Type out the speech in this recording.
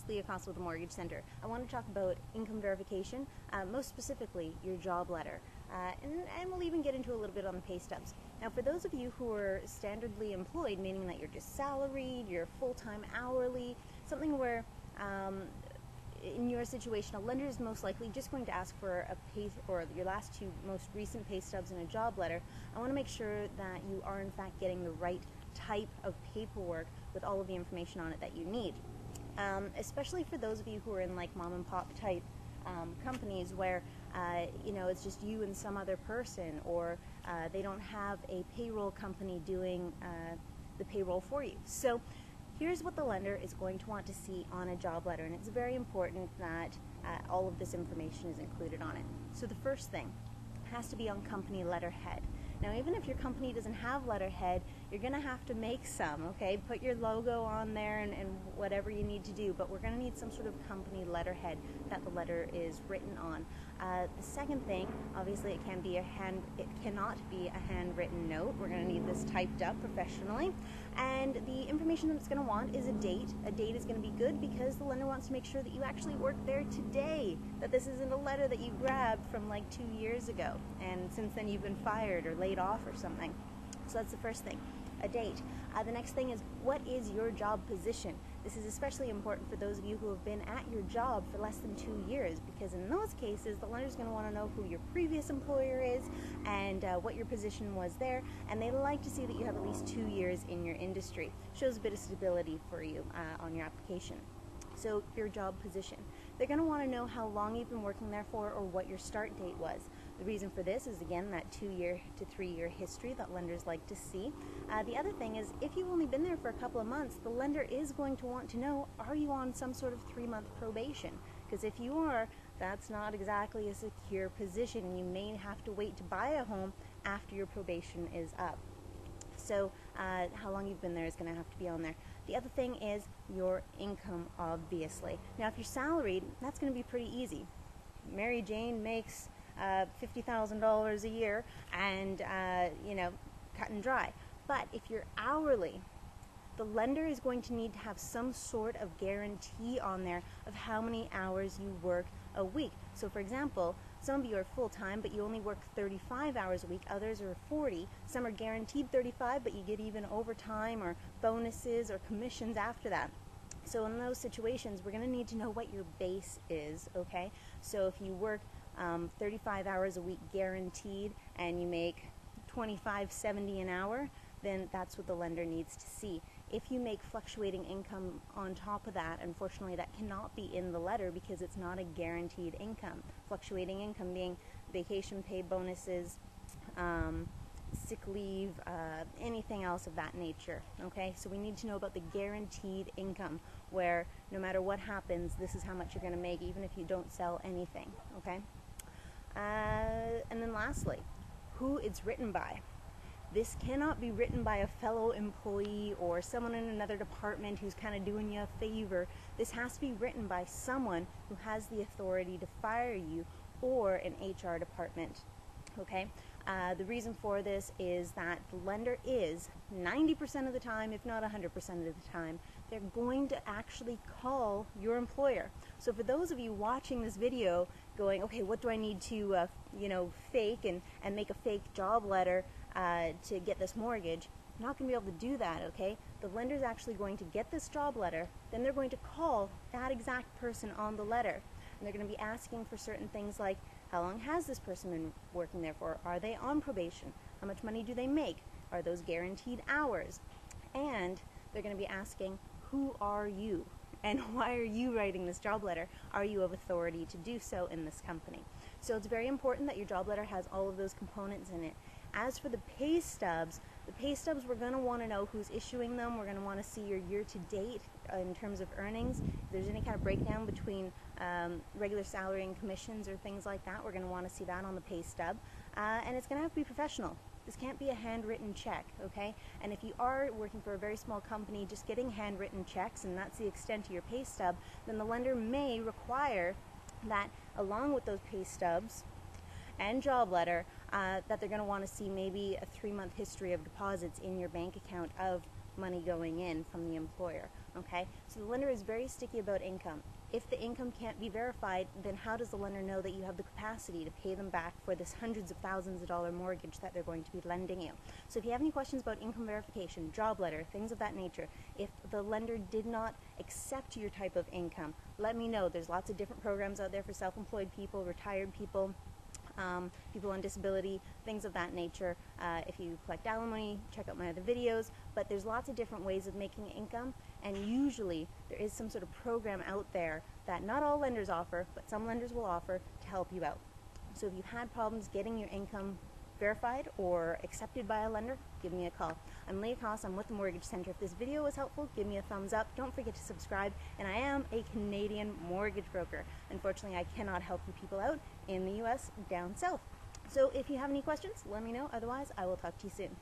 Leah Costa with the Mortgage Center. I want to talk about income verification, most specifically your job letter, and we'll even get into a little bit on the pay stubs. Now, for those of you who are standardly employed, meaning that you're just salaried, you're full-time hourly, something where in your situation, a lender is most likely just going to ask for a pay, or your last two most recent pay stubs and a job letter. I want to make sure that you are in fact getting the right type of paperwork with all of the information on it that you need. Especially for those of you who are in like mom and pop type companies where it's just you and some other person, or they don't have a payroll company doing the payroll for you. So here's what the lender is going to want to see on a job letter, and it's very important that all of this information is included on it. So the first thing has to be on company letterhead. Now, even if your company doesn't have letterhead, you're going to have to make some, okay? Put your logo on there and whatever you need to do, but we're going to need some sort of company letterhead that the letter is written on. The second thing, obviously, it cannot be a handwritten note. We're going to need this typed up professionally, and the information that it's going to want is a date. A date is going to be good because the lender wants to make sure that you actually work there today, that this isn't a letter that you grabbed from like 2 years ago, and since then you've been fired or laid off or something. So that's the first thing, a date. The next thing is, what is your job position? This is especially important for those of you who have been at your job for less than 2 years, because in those cases, the lender's going to want to know who your previous employer is and what your position was there, and they like to see that you have at least 2 years in your industry. Shows a bit of stability for you on your application. So your job position. They're going to want to know how long you've been working there for, or what your start date was. The reason for this is, again, that 2-year to 3-year history that lenders like to see. The other thing is, if you've only been there for a couple of months, the lender is going to want to know, are you on some sort of 3-month probation? Because if you are, that's not exactly a secure position. You may have to wait to buy a home after your probation is up. So how long you've been there is going to have to be on there. The other thing is your income, obviously. Now, if you're salaried, that's going to be pretty easy. Mary Jane makes $50,000 a year, and cut and dry. But if you're hourly, the lender is going to need to have some sort of guarantee on there of how many hours you work a week. So for example, some of you are full-time, but you only work 35 hours a week. Others are 40. Some are guaranteed 35, but you get even overtime or bonuses or commissions after that. So in those situations, we're going to need to know what your base is, okay? So if you work 35 hours a week guaranteed and you make $25.70 an hour, then that's what the lender needs to see. If you make fluctuating income on top of that, unfortunately that cannot be in the letter because it's not a guaranteed income. Fluctuating income being vacation pay, bonuses, sick leave, anything else of that nature. Okay, so we need to know about the guaranteed income, where no matter what happens, this is how much you're going to make even if you don't sell anything. Okay, and then lastly, who it's written by. This cannot be written by a fellow employee or someone in another department who's kind of doing you a favor. This has to be written by someone who has the authority to fire you, or an HR department. Okay? The reason for this is that the lender is 90% of the time, if not 100% of the time, they're going to actually call your employer. So for those of you watching this video going, okay, what do I need to fake and make a fake job letter to get this mortgage? I'm not going to be able to do that, okay? The lender's actually going to get this job letter, then they're going to call that exact person on the letter. And they're going to be asking for certain things like, how long has this person been working there for? Are they on probation? How much money do they make? Are those guaranteed hours? And they're going to be asking, who are you? And why are you writing this job letter? Are you of authority to do so in this company? So it's very important that your job letter has all of those components in it. As for the pay stubs, we're going to want to know who's issuing them. We're going to want to see your year-to-date in terms of earnings. If there's any kind of breakdown between regular salary and commissions or things like that, we're going to want to see that on the pay stub. And it's going to have to be professional. This can't be a handwritten check, okay? And if you are working for a very small company, just getting handwritten checks, and that's the extent of your pay stub, then the lender may require that along with those pay stubs and job letter, that they're going to want to see maybe a 3-month history of deposits in your bank account of money going in from the employer. Okay, so the lender is very sticky about income. If the income can't be verified, then how does the lender know that you have the capacity to pay them back for this hundreds of thousands of dollar mortgage that they're going to be lending you? So if you have any questions about income verification, job letter, things of that nature, if the lender did not accept your type of income, let me know. There's lots of different programs out there for self-employed people, retired people, people on disability, things of that nature. If you collect alimony, check out my other videos, but there's lots of different ways of making income, and usually there is some sort of program out there that not all lenders offer, but some lenders will offer to help you out. So if you've had problems getting your income verified or accepted by a lender, give me a call. I'm Leah Koss, I'm with the Mortgage Center. If this video was helpful, give me a thumbs up. Don't forget to subscribe, and I am a Canadian mortgage broker. Unfortunately, I cannot help you people out in the US down south. So if you have any questions, let me know. Otherwise, I will talk to you soon.